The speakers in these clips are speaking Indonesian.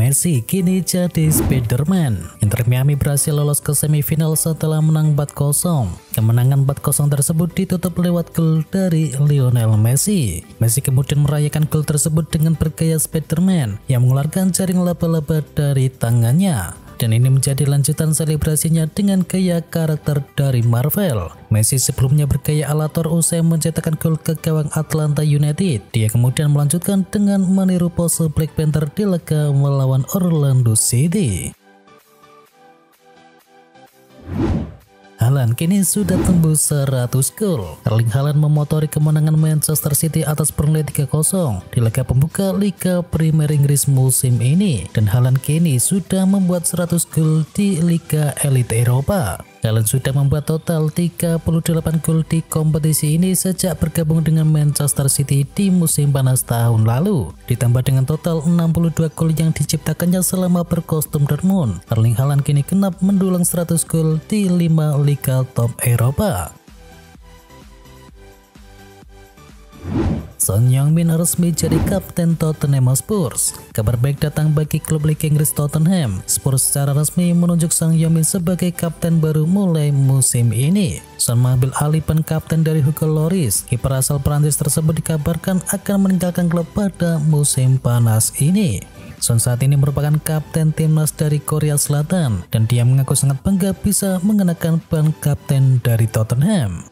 Messi kini jadi Spiderman. Inter Miami berhasil lolos ke semifinal setelah menang 4-0. Kemenangan 4-0 tersebut ditutup lewat gol dari Lionel Messi. Messi kemudian merayakan gol tersebut dengan bergaya Spiderman yang mengeluarkan jaring laba-laba dari tangannya. Dan ini menjadi lanjutan selebrasinya dengan gaya karakter dari Marvel. Messi sebelumnya bergaya ala Thor usai mencetakkan gol ke gawang Atlanta United. Dia kemudian melanjutkan dengan meniru pose Black Panther di laga melawan Orlando City. Haaland kini sudah tembus 100 gol. Erling Haaland memotori kemenangan Manchester City atas Burnley 3-0 di laga pembuka Liga Premier Inggris musim ini. Dan Haaland kini sudah membuat 100 gol di Liga Elite Eropa. Haaland sudah membuat total 38 gol di kompetisi ini sejak bergabung dengan Manchester City di musim panas tahun lalu. Ditambah dengan total 62 gol yang diciptakannya selama berkostum Dortmund, Erling Haaland kini genap mendulang 100 gol di 5 liga top Eropa. Son Heung-min resmi jadi kapten Tottenham Hotspur. Kabar baik datang bagi klub Liga Inggris Tottenham. Spurs secara resmi menunjuk Son Heung-min sebagai kapten baru mulai musim ini. Son mengambil alih peran kapten dari Hugo Lloris. Kiper asal Prancis tersebut dikabarkan akan meninggalkan klub pada musim panas ini. Son saat ini merupakan kapten timnas dari Korea Selatan dan dia mengaku sangat bangga bisa mengenakan ban kapten dari Tottenham.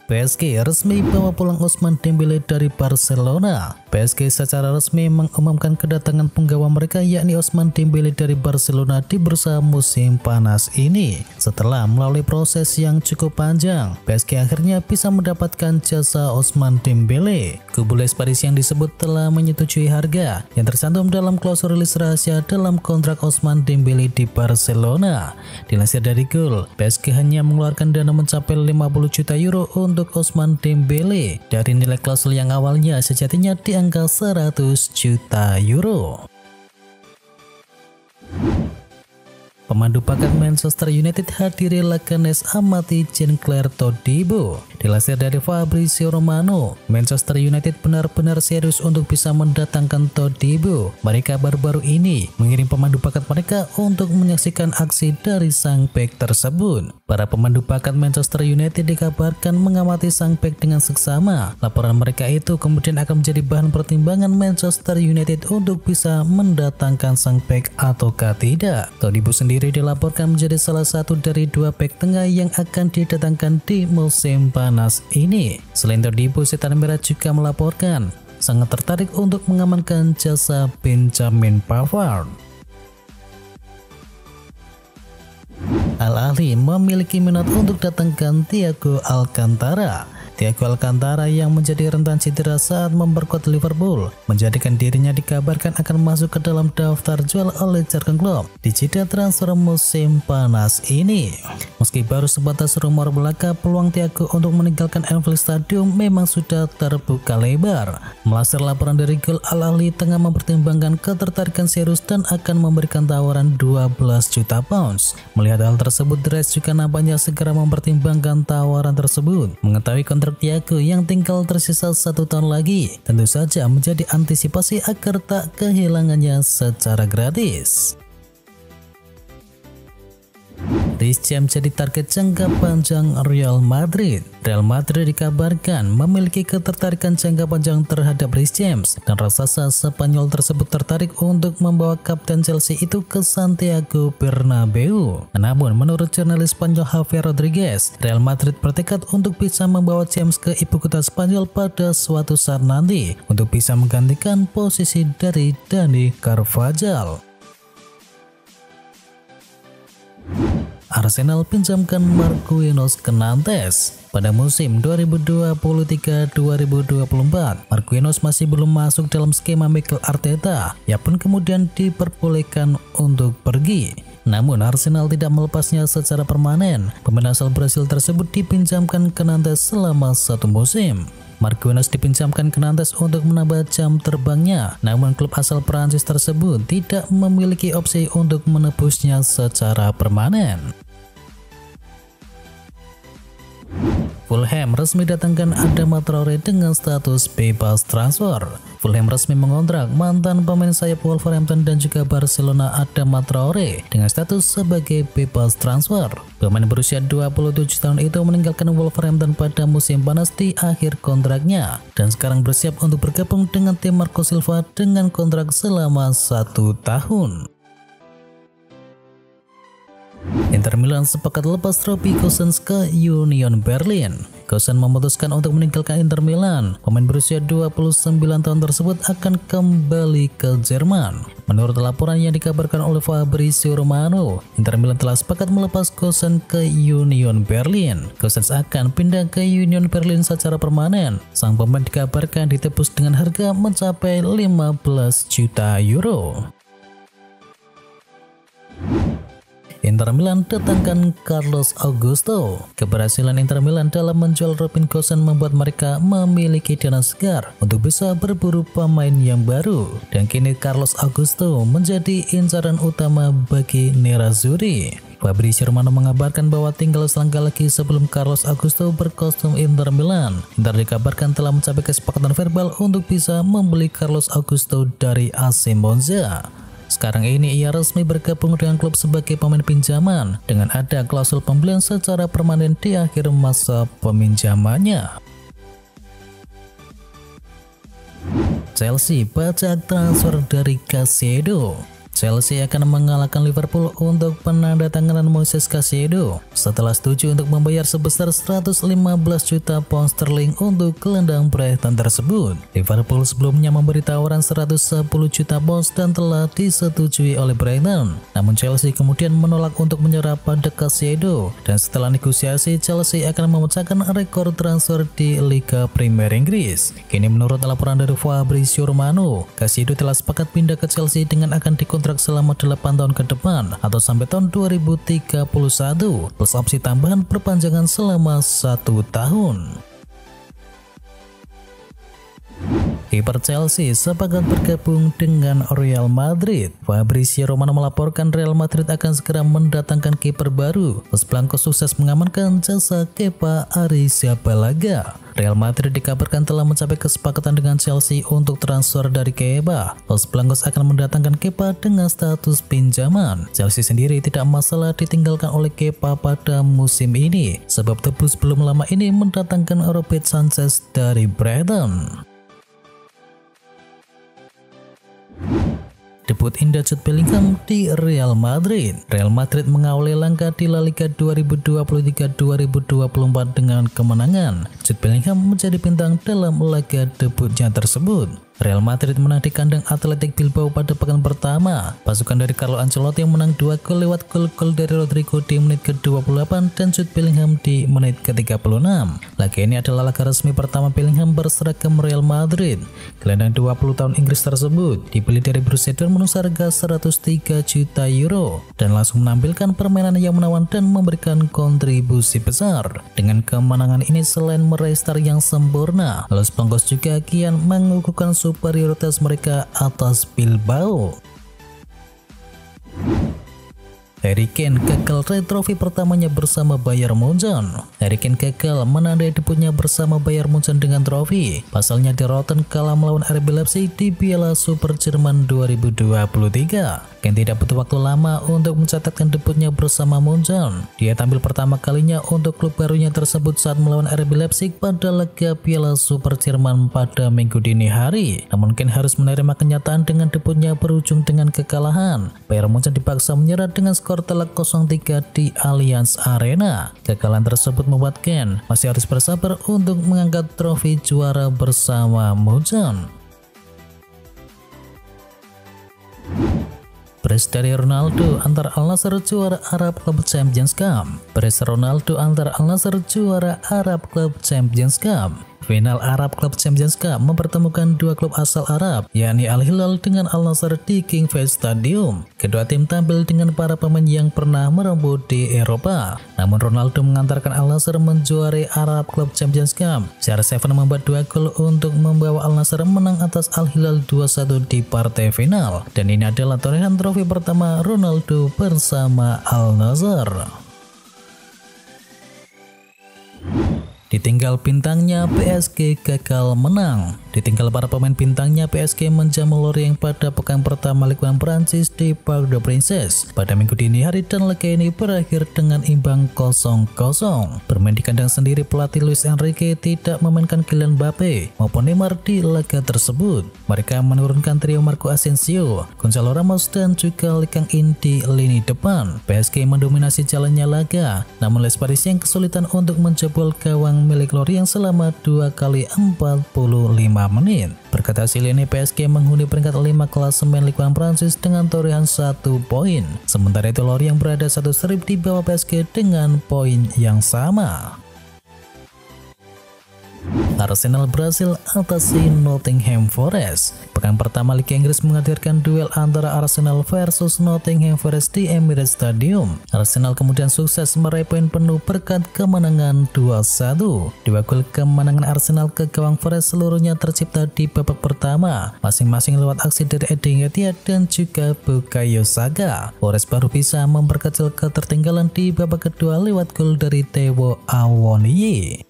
PSG resmi bawa pulang Ousmane Dembele dari Barcelona. PSG secara resmi mengumumkan kedatangan penggawa mereka yakni Ousmane Dembele dari Barcelona di bursa musim panas ini. Setelah melalui proses yang cukup panjang, PSG akhirnya bisa mendapatkan jasa Ousmane Dembele. Kubu Les Paris yang disebut telah menyetujui harga yang tercantum dalam klausul rilis rahasia dalam kontrak Ousmane Dembele di Barcelona. Dilansir dari Goal, PSG hanya mengeluarkan dana mencapai 50 juta euro untuk Ousmane Dembele dari nilai klausul yang awalnya sejatinya di angka 100 juta euro. Pemandu bakat Manchester United hadiri Leganes amati Jean-Claire Todibo. Dilansir dari Fabrizio Romano, Manchester United benar-benar serius untuk bisa mendatangkan Todibo. Mereka baru-baru ini mengirim pemandu bakat mereka untuk menyaksikan aksi dari sang bek tersebut. Para pemandu bakat Manchester United dikabarkan mengamati sang bek dengan seksama. Laporan mereka itu kemudian akan menjadi bahan pertimbangan Manchester United untuk bisa mendatangkan sang bek ataukah tidak. Todibo sendiri dilaporkan menjadi salah satu dari 2 bek tengah yang akan didatangkan di musim panas ini. Selain Todibo, Setan Merah juga melaporkan sangat tertarik untuk mengamankan jasa Benjamin Pavard. Al-Ahly memiliki minat untuk datangkan Thiago Alcantara. Thiago Alcantara yang menjadi rentan cedera saat memperkuat Liverpool menjadikan dirinya dikabarkan akan masuk ke dalam daftar jual oleh Jurgen Klopp di jeda transfer musim panas ini. Meski baru sebatas rumor belaka, peluang Thiago untuk meninggalkan Anfield Stadium memang sudah terbuka lebar. Melansir laporan dari Goal, Al-Ahly tengah mempertimbangkan ketertarikan serius dan akan memberikan tawaran 12 juta pounds. Melihat hal tersebut, The Reds juga nampaknya segera mempertimbangkan tawaran tersebut. Mengetahui kontrak Thiago yang tinggal tersisa 1 tahun lagi tentu saja menjadi antisipasi agar tak kehilangannya secara gratis. Reece James jadi target jangka panjang Real Madrid. Real Madrid dikabarkan memiliki ketertarikan jangka panjang terhadap Reece James dan raksasa Spanyol tersebut tertarik untuk membawa kapten Chelsea itu ke Santiago Bernabeu. Namun menurut jurnalis Spanyol Javier Rodriguez, Real Madrid bertekad untuk bisa membawa James ke ibu kota Spanyol pada suatu saat nanti untuk bisa menggantikan posisi dari Dani Carvajal. Arsenal pinjamkan Marquinhos ke Nantes. Pada musim 2023-2024, Marquinhos masih belum masuk dalam skema Mikel Arteta. Ia pun kemudian diperbolehkan untuk pergi. Namun Arsenal tidak melepasnya secara permanen. Pemain asal Brasil tersebut dipinjamkan ke Nantes selama 1 musim. Marquinhos dipinjamkan ke Nantes untuk menambah jam terbangnya, namun klub asal Prancis tersebut tidak memiliki opsi untuk menebusnya secara permanen. Fulham resmi datangkan Adama Traore dengan status bebas transfer. Fulham resmi mengontrak mantan pemain sayap Wolverhampton dan juga Barcelona Adama Traore dengan status sebagai bebas transfer. Pemain berusia 27 tahun itu meninggalkan Wolverhampton pada musim panas di akhir kontraknya dan sekarang bersiap untuk bergabung dengan tim Marco Silva dengan kontrak selama 1 tahun. Inter Milan sepakat lepas Robbie Gosens ke Union Berlin. Gosens memutuskan untuk meninggalkan Inter Milan. Pemain berusia 29 tahun tersebut akan kembali ke Jerman. Menurut laporan yang dikabarkan oleh Fabrizio Romano, Inter Milan telah sepakat melepas Gosens ke Union Berlin. Gosens akan pindah ke Union Berlin secara permanen. Sang pemain dikabarkan ditebus dengan harga mencapai 15 juta euro. Inter Milan datangkan Carlos Augusto. Keberhasilan Inter Milan dalam menjual Robin Gosens membuat mereka memiliki dana segar untuk bisa berburu pemain yang baru. Dan kini Carlos Augusto menjadi incaran utama bagi Nerazzurri. Fabrizio Romano mengabarkan bahwa tinggal selangkah lagi sebelum Carlos Augusto berkostum Inter Milan. Inter dikabarkan telah mencapai kesepakatan verbal untuk bisa membeli Carlos Augusto dari AC Monza. Sekarang ini ia resmi bergabung dengan klub sebagai pemain pinjaman dengan ada klausul pembelian secara permanen di akhir masa peminjamannya. Chelsea bajak transfer dari Caicedo. Chelsea akan mengalahkan Liverpool untuk penandatanganan Moises Caicedo setelah setuju untuk membayar sebesar 115 juta pound sterling untuk gelandang Brighton tersebut. Liverpool sebelumnya memberi tawaran 110 juta pound dan telah disetujui oleh Brighton. Namun Chelsea kemudian menolak untuk menyerah pada Caicedo dan setelah negosiasi Chelsea akan memecahkan rekor transfer di Liga Premier Inggris. Kini menurut laporan dari Fabrizio Romano, Caicedo telah sepakat pindah ke Chelsea dengan akan dikontrak selama 8 tahun ke depan atau sampai tahun 2031 plus opsi tambahan perpanjangan selama 1 tahun. Kiper Chelsea sepakat bergabung dengan Real Madrid. Fabrizio Romano melaporkan Real Madrid akan segera mendatangkan kiper baru. Los Blancos sukses mengamankan jasa Kepa Arrizabalaga. Real Madrid dikabarkan telah mencapai kesepakatan dengan Chelsea untuk transfer dari Kepa. Los Blancos akan mendatangkan Kepa dengan status pinjaman. Chelsea sendiri tidak masalah ditinggalkan oleh Kepa pada musim ini, sebab The Blues belum lama ini mendatangkan Robert Sanchez dari Brighton. Debut indah Jude Bellingham di Real Madrid. Real Madrid mengawali langkah di La Liga 2023-2024 dengan kemenangan. Jude Bellingham menjadi bintang dalam laga debutnya tersebut. Real Madrid menang di kandang Athletic Bilbao pada pekan pertama. Pasukan dari Carlo Ancelotti yang menang 2 gol lewat gol-gol dari Rodrigo di menit ke-28 dan Jude Bellingham di menit ke-36. Laga ini adalah laga resmi pertama Bellingham berseragam Real Madrid. Gelandang 20 tahun Inggris tersebut dibeli dari Borussia Dortmund seharga 103 juta euro dan langsung menampilkan permainan yang menawan dan memberikan kontribusi besar. Dengan kemenangan ini selain meraih start yang sempurna, Los Blancos juga kian mengukuhkan superioritas mereka atas Bilbao. Harry Kane gagal raih trofi pertamanya bersama Bayern Munchen. Harry Kane gagal menandai debutnya bersama Bayern Munchen dengan trofi. Pasalnya di Rotten kalah melawan RB Leipzig di Piala Super Jerman 2023. Kane tidak butuh waktu lama untuk mencatatkan debutnya bersama Munchen. Dia tampil pertama kalinya untuk klub barunya tersebut saat melawan RB Leipzig pada laga Piala Super Jerman pada Minggu dini hari. Namun Kane harus menerima kenyataan dengan debutnya berujung dengan kekalahan. Bayern Munchen dipaksa menyerah dengan skor telak 0-3 di Allianz Arena. Kekalahan tersebut membuat Kane masih harus bersabar untuk mengangkat trofi juara bersama Munchen. Brace dari Ronaldo antar Al Nassr juara Arab Club Champions Cup. Brace Ronaldo antar Al Nassr juara Arab Club Champions Cup. Final Arab Club Champions Cup mempertemukan dua klub asal Arab, yakni Al Hilal dengan Al Nassr di King Fahd Stadium. Kedua tim tampil dengan para pemain yang pernah merebut di Eropa. Namun Ronaldo mengantarkan Al Nassr menjuarai Arab Club Champions Cup. CR7 membuat 2 gol untuk membawa Al Nassr menang atas Al Hilal 2-1 di partai final. Dan ini adalah torehan trofi pertama Ronaldo bersama Al Nassr. Di Ditinggal bintangnya, PSG gagal menang. Ditinggal para pemain bintangnya, PSG menjamu Lorient pada pekan pertama Ligue 1 Prancis di Parc des Princes pada minggu dini hari, dan laga ini berakhir dengan imbang 0-0. Bermain di kandang sendiri, pelatih Luis Enrique tidak memainkan Kylian Mbappe maupun Neymar di laga tersebut. Mereka menurunkan trio Marco Asensio, Gonzalo Ramos, dan juga Lee Kang-in di lini depan. PSG mendominasi jalannya laga, namun Les Parisiens kesulitan untuk menjebol gawang milik Lorient selama 2 kali 45 menit. Berkat hasil ini, PSG menghuni peringkat 5 klasemen Ligue 1 Prancis dengan torehan 1 poin. Sementara itu Lorient berada 1 strip di bawah PSG dengan poin yang sama. Arsenal berhasil atasi Nottingham Forest. Pekan pertama Liga Inggris menghadirkan duel antara Arsenal versus Nottingham Forest di Emirates Stadium. Arsenal kemudian sukses meraih poin penuh berkat kemenangan 2-1. Dua gol kemenangan Arsenal ke gawang Forest seluruhnya tercipta di babak pertama, masing-masing lewat aksi dari Eddie Nketiah dan juga Bukayo Saka. Forest baru bisa memperkecil ketertinggalan di babak kedua lewat gol dari Taiwo Awoniyi.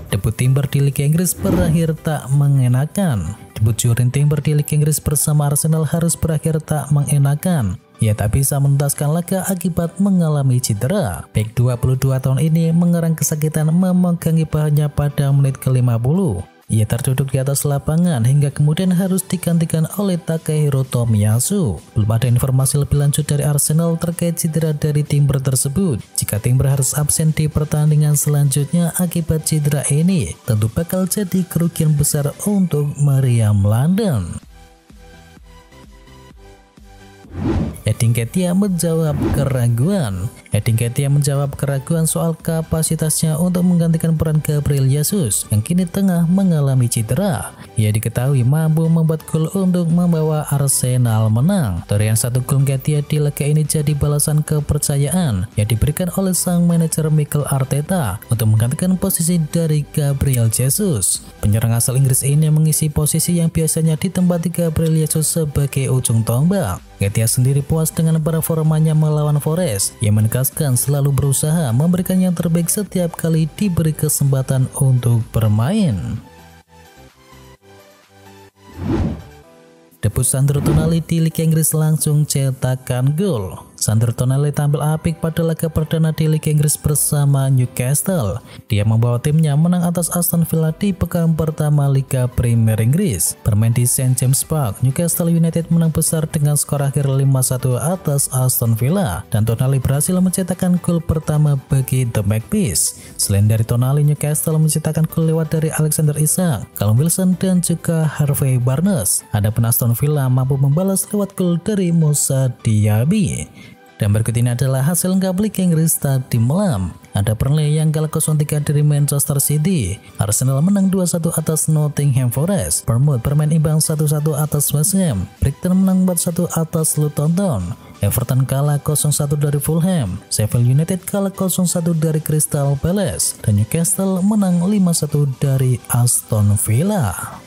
Debut Timber di Liga Inggris berakhir tak mengenakan. Debut Jurgen Timber di Liga Inggris bersama Arsenal harus berakhir tak mengenakan. Ia tak bisa menuntaskan laga akibat mengalami cedera. Bek 22 tahun ini mengerang kesakitan memegangi pahanya pada menit ke-50. Ia terduduk di atas lapangan hingga kemudian harus digantikan oleh Takehiro Tomiyasu. Belum ada informasi lebih lanjut dari Arsenal terkait cedera dari Timber tersebut. Jika Timber harus absen di pertandingan selanjutnya akibat cedera ini, tentu bakal jadi kerugian besar untuk Meriam London. Eddie Nketiah menjawab keraguan. Eddie Nketiah menjawab keraguan soal kapasitasnya untuk menggantikan peran Gabriel Jesus yang kini tengah mengalami cedera. Ia diketahui mampu membuat gol untuk membawa Arsenal menang. Torehan 1 gol Nketiah di laga ini jadi balasan kepercayaan yang diberikan oleh sang manajer Mikel Arteta untuk menggantikan posisi dari Gabriel Jesus. Penyerang asal Inggris ini mengisi posisi yang biasanya ditempati Gabriel Jesus sebagai ujung tombak. Nketiah sendiri puas dengan performanya melawan Forest. Ia menegaskan selalu berusaha memberikan yang terbaik setiap kali diberi kesempatan untuk bermain. Debut Sandro Tonali di Liga Inggris langsung cetakkan gol. Sandro Tonali tampil apik pada laga perdana di Liga Inggris bersama Newcastle. Dia membawa timnya menang atas Aston Villa di pekan pertama Liga Premier Inggris. Bermain di St James Park, Newcastle United menang besar dengan skor akhir 5-1 atas Aston Villa, dan Tonali berhasil mencetakkan gol pertama bagi The Magpies. Selain dari Tonali, Newcastle mencetakkan gol lewat dari Alexander Isak, Callum Wilson, dan juga Harvey Barnes. Adapun Aston Villa mampu membalas lewat gol dari Moussa Diaby. Dan berikut ini adalah hasil lengkap Liga Inggris tadi malam. Ada Burnley yang kalah 0-3 dari Manchester City. Arsenal menang 2-1 atas Nottingham Forest. Bournemouth bermain imbang 1-1 atas West Ham. Brighton menang 4-1 atas Luton Town. Everton kalah 0-1 dari Fulham. Sheffield United kalah 0-1 dari Crystal Palace. Dan Newcastle menang 5-1 dari Aston Villa.